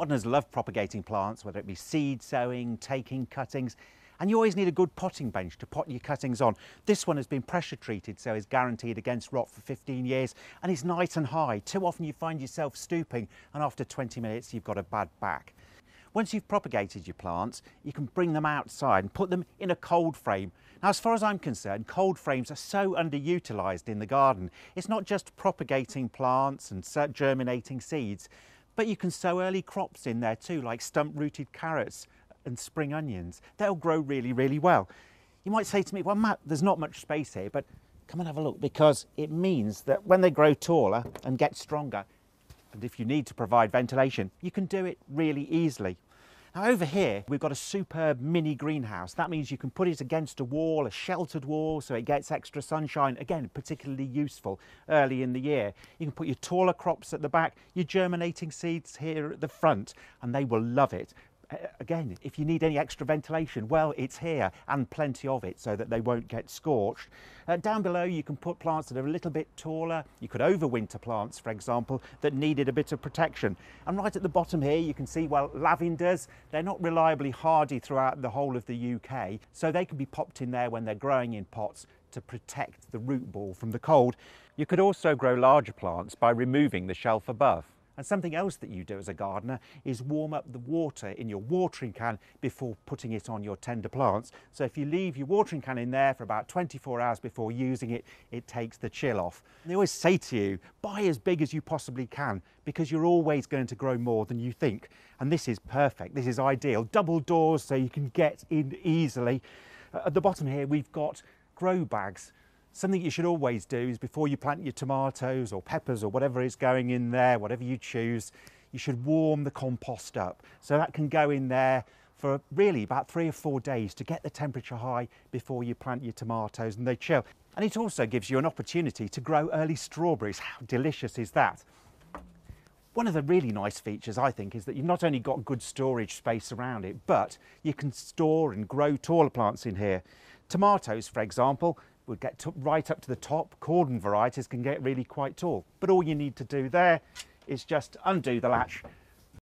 Gardeners love propagating plants, whether it be seed sowing, taking cuttings, and you always need a good potting bench to pot your cuttings on. This one has been pressure treated, so is guaranteed against rot for 15 years, and it's nice and high. Too often you find yourself stooping, and after 20 minutes you've got a bad back. Once you've propagated your plants, you can bring them outside and put them in a cold frame. Now, as far as I'm concerned, cold frames are so underutilised in the garden. It's not just propagating plants and germinating seeds, but you can sow early crops in there too, like stump-rooted carrots and spring onions. They'll grow really, really well. You might say to me, well, Matt, there's not much space here, but come and have a look, because it means that when they grow taller and get stronger, and if you need to provide ventilation, you can do it really easily. Now over here, we've got a superb mini greenhouse. That means you can put it against a wall, a sheltered wall, so it gets extra sunshine. Again, particularly useful early in the year. You can put your taller crops at the back, your germinating seeds here at the front, and they will love it. Again, if you need any extra ventilation, well, it's here, and plenty of it, so that they won't get scorched. Down below you can put plants that are a little bit taller. You could overwinter plants, for example, that needed a bit of protection. And right at the bottom here you can see, well, lavenders, they're not reliably hardy throughout the whole of the UK, so they can be popped in there when they're growing in pots to protect the root ball from the cold. You could also grow larger plants by removing the shelf above. And something else that you do as a gardener is warm up the water in your watering can before putting it on your tender plants. So if you leave your watering can in there for about 24 hours before using it, it takes the chill off. And they always say to you, buy as big as you possibly can, because you're always going to grow more than you think. And this is perfect, this is ideal. Double doors so you can get in easily. At the bottom here we've got grow bags. Something you should always do is before you plant your tomatoes or peppers or whatever is going in there, whatever you choose, you should warm the compost up. So that can go in there for really about 3 or 4 days to get the temperature high before you plant your tomatoes and they chill. And it also gives you an opportunity to grow early strawberries. How delicious is that? One of the really nice features, I think, is that you've not only got good storage space around it, but you can store and grow taller plants in here. Tomatoes, for example, would get right up to the top. Cordon varieties can get really quite tall. But all you need to do there is just undo the latch